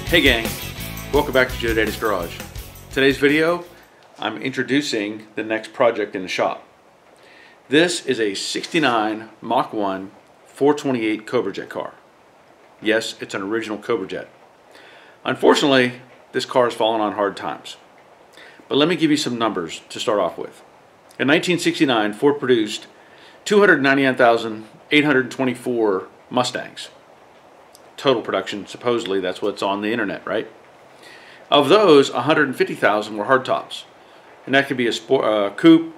Hey gang, welcome back to Joe Daddy's Garage. Today's video, I'm introducing the next project in the shop. This is a 69 Mach 1 428 Cobra Jet car. Yes, it's an original Cobra Jet. Unfortunately, this car has fallen on hard times. But let me give you some numbers to start off with. In 1969, Ford produced 299,824 Mustangs. Total production, supposedly, that's what's on the internet, right? Of those, 150,000 were hardtops. And that could be a coupe,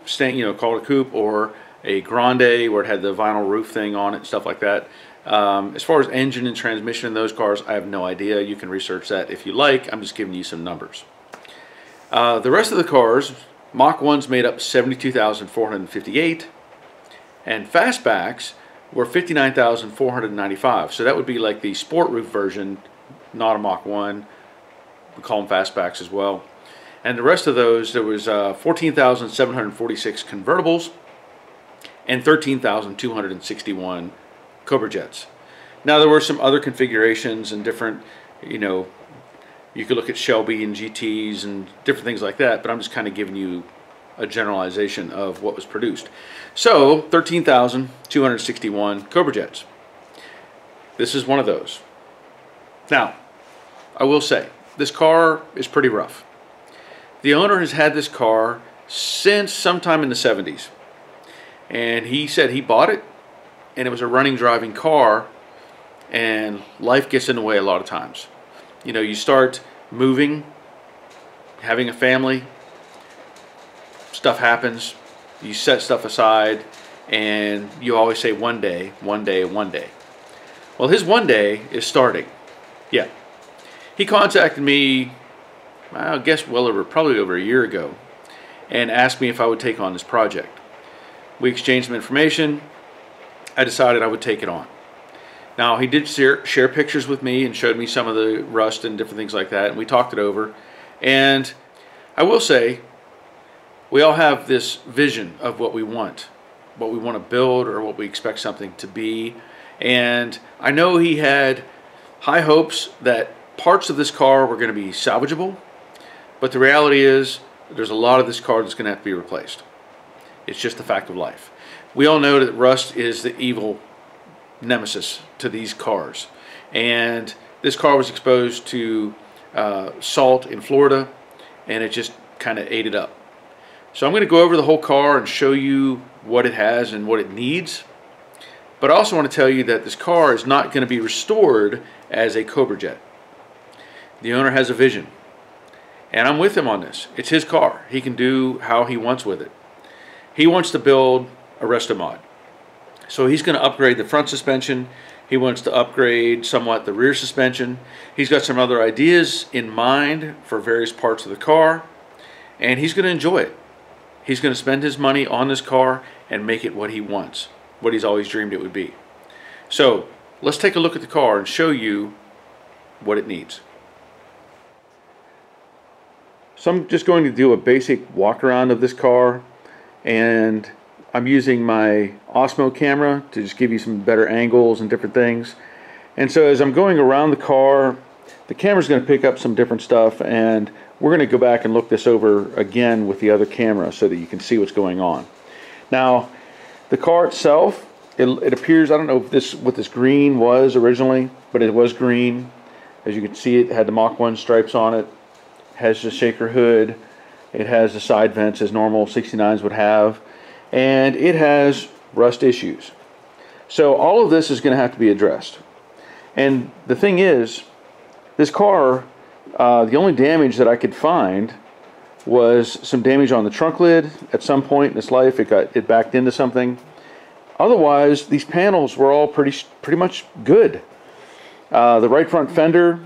called a coupe, or a grande, where it had the vinyl roof thing on it and stuff like that. As far as engine and transmission in those cars, I have no idea. You can research that if you like. I'm just giving you some numbers. The rest of the cars, Mach 1s made up 72,458, and fastbacks were 59,495. So that would be like the sport roof version, not a Mach 1. We call them fastbacks as well. And the rest of those, there was 14,746 convertibles and 13,261 Cobra Jets. Now there were some other configurations and different, you could look at Shelby and GTs and different things like that, but I'm just kind of giving you a generalization of what was produced. So 13,261 Cobra Jets. This is one of those. Now, I will say, this car is pretty rough. The owner has had this car since sometime in the 70s. And he said he bought it, and it was a running, driving car, and life gets in the way a lot of times. You start moving, having a family, stuff happens, you set stuff aside, and you always say one day, one day, one day. Well, his one day is starting. Yeah. He contacted me, I guess probably over a year ago, and asked me if I would take on this project. We exchanged some information. I decided I would take it on. Now, he did share pictures with me and showed me some of the rust and different things like that, and we talked it over. And I will say, we all have this vision of what we want to build, or what we expect something to be. And I know he had high hopes that parts of this car were going to be salvageable, but the reality is there's a lot of this car that's going to have to be replaced. It's just the fact of life. We all know that rust is the evil nemesis to these cars, and this car was exposed to salt in Florida, and it just kind of ate it up. So I'm going to go over the whole car and show you what it has and what it needs, but I also want to tell you that this car is not going to be restored as a Cobra Jet. The owner has a vision, and I'm with him on this. It's his car. He can do how he wants with it. He wants to build a resto mod. So he's going to upgrade the front suspension. He wants to upgrade somewhat the rear suspension. He's got some other ideas in mind for various parts of the car, and he's going to enjoy it. He's going to spend his money on this car and make it what he wants, what he's always dreamed it would be. So let's take a look at the car and show you what it needs. So I'm just going to do a basic walk around of this car, and I'm using my Osmo camera to just give you some better angles and different things. And so as I'm going around the car, the camera's going to pick up some different stuff, and we're going to go back and look this over again with the other camera so that you can see what's going on. Now, the car itself, it appears, I don't know if what this green was originally, but it was green. As you can see, it had the Mach 1 stripes on it. Has the shaker hood. It has the side vents as normal 69s would have. And it has rust issues. So all of this is going to have to be addressed. And the thing is, this car, the only damage that I could find was some damage on the trunk lid. At some point in its life, it backed into something. Otherwise, these panels were all pretty much good. The right front fender,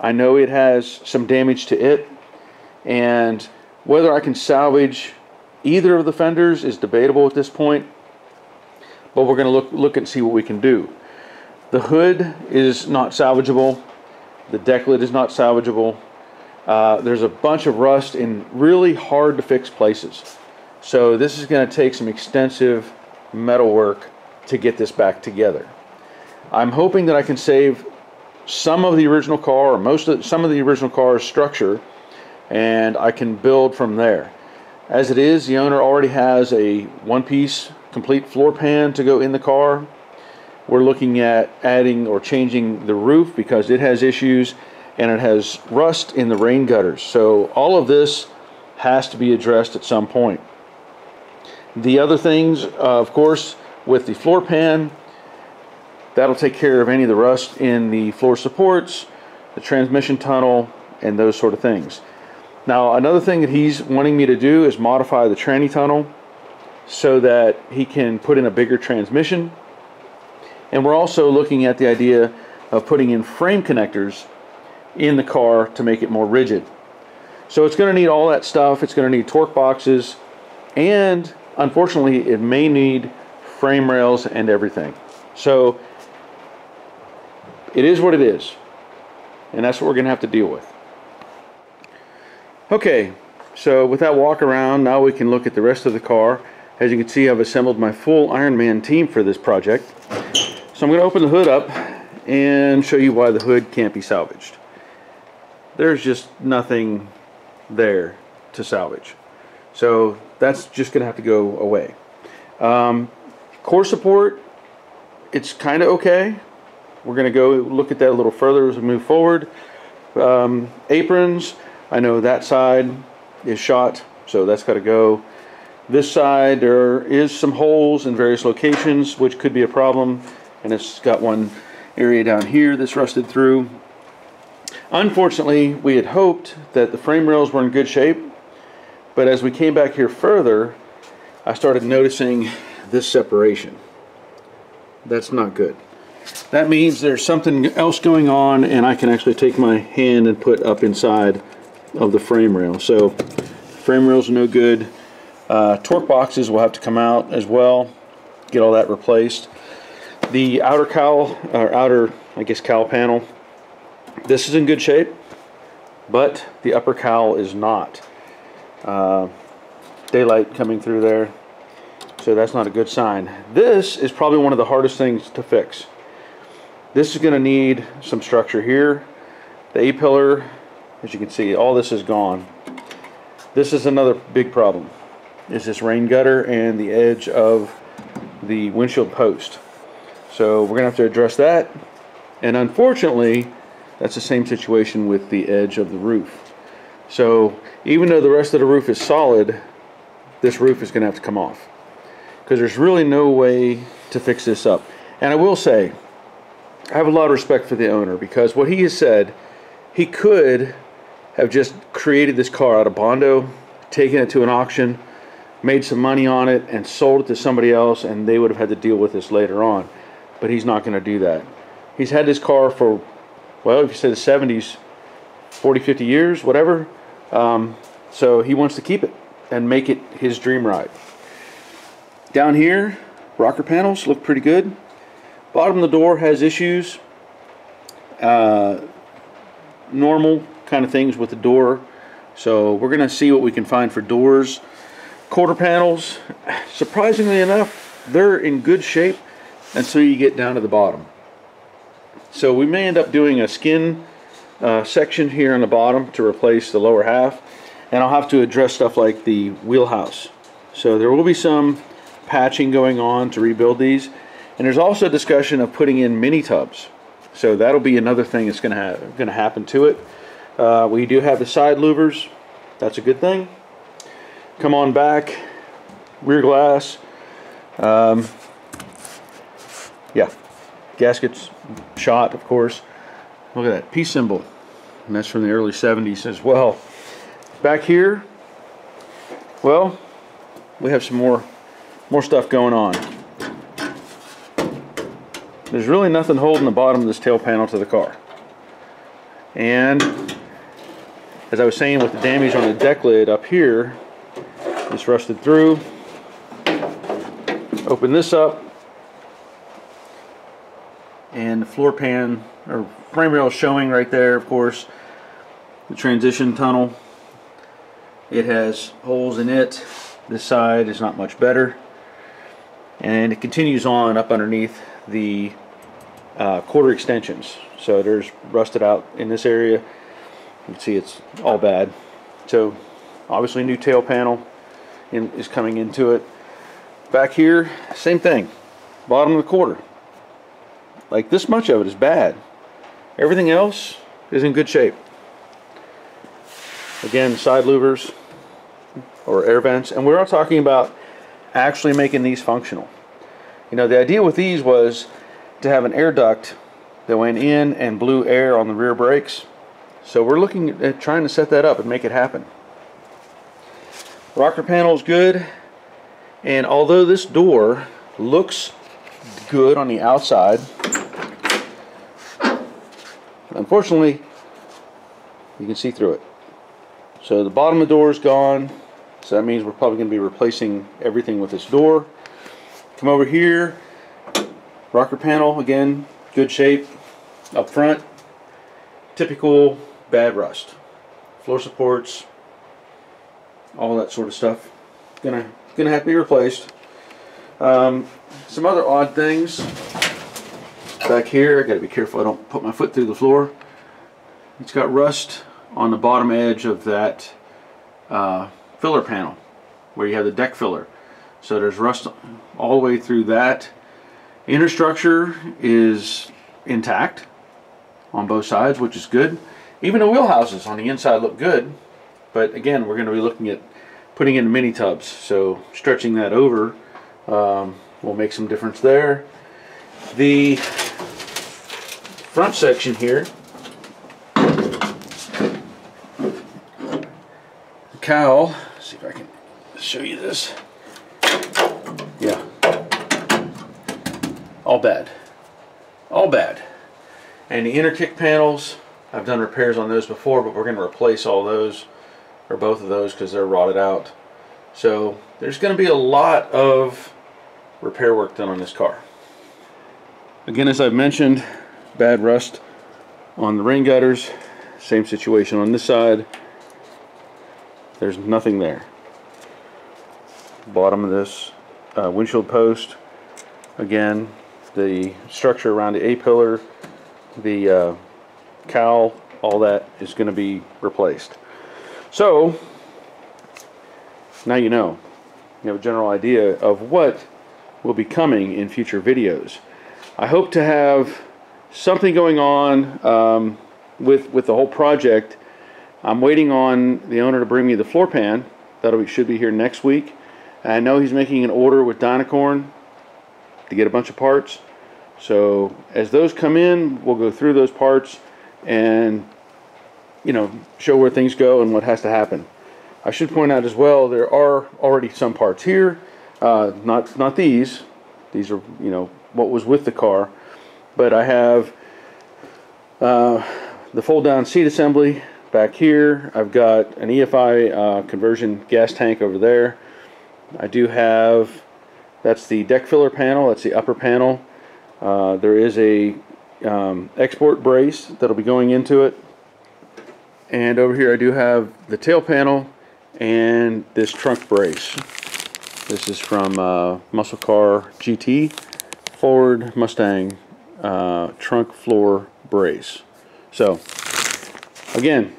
I know it has some damage to it, and whether I can salvage either of the fenders is debatable at this point, but we're going to look and see what we can do. The hood is not salvageable. The deck lid is not salvageable. There's a bunch of rust in really hard to fix places. So this is going to take some extensive metal work to get this back together. I'm hoping that I can save some of the original car, or some of the original car's structure, and I can build from there. As it is, the owner already has a one-piece complete floor pan to go in the car. We're looking at adding or changing the roof because it has issues, and it has rust in the rain gutters. So all of this has to be addressed at some point. The other things, of course, with the floor pan, that'll take care of any of the rust in the floor supports, the transmission tunnel, and those sort of things. Now, another thing that he's wanting me to do is modify the tranny tunnel so that he can put in a bigger transmission. And we're also looking at the idea of putting in frame connectors in the car to make it more rigid. So it's going to need all that stuff. It's going to need torque boxes, and unfortunately it may need frame rails and everything. So it is what it is, and that's what we're going to have to deal with. Okay, so with that walk around, now we can look at the rest of the car. As you can see, I've assembled my full Iron Man team for this project. So I'm going to open the hood up and show you why the hood can't be salvaged. There's just nothing there to salvage. So that's just going to have to go away. Core support, it's kind of okay. We're going to go look at that a little further as we move forward. Aprons, I know that side is shot, so that's got to go. This side, there is some holes in various locations, which could be a problem, and it's got one area down here that's rusted through. Unfortunately, we had hoped that the frame rails were in good shape, but as we came back here further, I started noticing this separation. That's not good. That means there's something else going on, and I can actually take my hand and put up inside of the frame rail. So frame rails are no good. Torque boxes will have to come out as well, get all that replaced. The outer cowl, or outer, I guess, cowl panel, this is in good shape, but the upper cowl is not. Daylight coming through there, so that's not a good sign. This is probably one of the hardest things to fix. This is going to need some structure here. The A-pillar, as you can see, all this is gone. This is another big problem, is this rain gutter and the edge of the windshield post. So we're going to have to address that, and unfortunately that's the same situation with the edge of the roof. So even though the rest of the roof is solid, this roof is going to have to come off, because there's really no way to fix this up. And I will say, I have a lot of respect for the owner, because what he has said, he could have just created this car out of Bondo, taken it to an auction, made some money on it, and sold it to somebody else, and they would have had to deal with this later on. But he's not going to do that. He's had this car for, well, if you say the 70s, 40, 50 years, whatever. So he wants to keep it and make it his dream ride. Down here, rocker panels look pretty good. Bottom of the door has issues. Normal kind of things with the door. So we're going to see what we can find for doors. Quarter panels, surprisingly enough, they're in good shape until you get down to the bottom. So we may end up doing a skin section here on the bottom to replace the lower half, and I'll have to address stuff like the wheelhouse. So there will be some patching going on to rebuild these, and there's also discussion of putting in mini tubs. So that'll be another thing that's going to happen to it. We do have the side louvers. That's a good thing. Come on back, rear glass. Yeah, gaskets shot, of course. Look at that peace symbol, and that's from the early 70s as well. Back here, well, we have some more stuff going on. There's really nothing holding the bottom of this tail panel to the car. And as I was saying, with the damage on the deck lid up here, this rusted through. Open this up, and the floor pan or frame rail showing right there, of course. The transition tunnel, it has holes in it. This side is not much better, and it continues on up underneath the quarter extensions. So there's rusted out in this area. You can see it's all bad. So obviously new tail panel is coming into it. Back here, same thing. Bottom of the quarter. Like, this much of it is bad. Everything else is in good shape. Again, side louvers or air vents, and we're all talking about actually making these functional. You know, the idea with these was to have an air duct that went in and blew air on the rear brakes. So we're looking at trying to set that up and make it happen. Rocker panel is good, and although this door looks good on the outside, unfortunately you can see through it. So the bottom of the door is gone, so that means we're probably going to be replacing everything with this door. Come over here, rocker panel, again, good shape. Up front, typical bad rust. Floor supports, all that sort of stuff. Gonna have to be replaced. Some other odd things back here. I gotta be careful I don't put my foot through the floor. It's got rust on the bottom edge of that filler panel where you have the deck filler. So there's rust all the way through that. Inner structure is intact on both sides, which is good. Even the wheel houses on the inside look good, but again, we're going to be looking at putting in mini tubs, so stretching that over will make some difference there. The front section here, the cowl, let's see if I can show you this. Yeah, all bad, all bad. And the inner kick panels, I've done repairs on those before, but we're going to replace all those, or both of those, because they're rotted out. So there's going to be a lot of repair work done on this car. Again, as I've mentioned, bad rust on the rain gutters. Same situation on this side. There's nothing there. Bottom of this windshield post, again, the structure around the A-pillar, the cowl, all that is going to be replaced. So now you know. You have a general idea of what will be coming in future videos. I hope to have something going on with the whole project. I'm waiting on the owner to bring me the floor pan. Should be here next week. I know he's making an order with Dynacorn to get a bunch of parts. So as those come in, we'll go through those parts and, you know, show where things go and what has to happen. I should point out as well, there are already some parts here, not these. These are, you know, what was with the car, but I have the fold-down seat assembly back here. I've got an EFI conversion gas tank over there. I do have, that's the deck filler panel, that's the upper panel. There is a export brace that'll be going into it, and over here I do have the tail panel and this trunk brace. This is from Muscle Car GT Ford Mustang trunk floor brace. So again,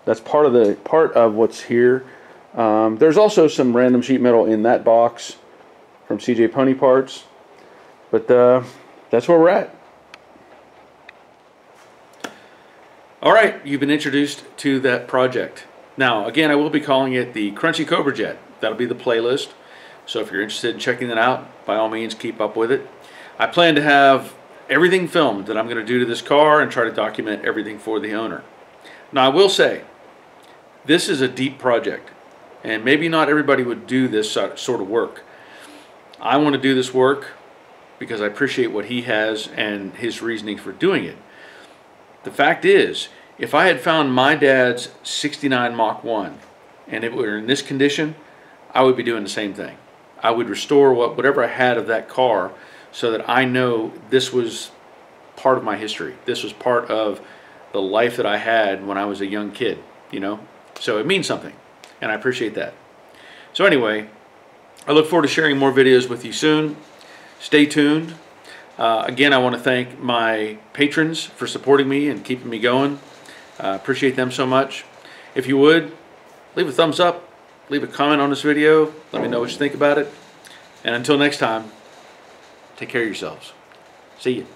that's part of what's here. There's also some random sheet metal in that box from CJ Pony Parts. But that's where we're at. Alright, you've been introduced to that project. Now, again, I will be calling it the Crunchy Cobra Jet. That'll be the playlist. So if you're interested in checking that out, by all means, keep up with it. I plan to have everything filmed that I'm going to do to this car and try to document everything for the owner. Now, I will say, this is a deep project. And maybe not everybody would do this sort of work. I want to do this work because I appreciate what he has and his reasoning for doing it. The fact is, if I had found my dad's 69 Mach 1 and it were in this condition, I would be doing the same thing. I would restore whatever I had of that car so that I know this was part of my history. This was part of the life that I had when I was a young kid, you know? So it means something, and I appreciate that. So anyway, I look forward to sharing more videos with you soon. Stay tuned. Again, I want to thank my patrons for supporting me and keeping me going. Appreciate them so much. If you would, leave a thumbs up, leave a comment on this video, let me know what you think about it. And until next time, take care of yourselves. See you.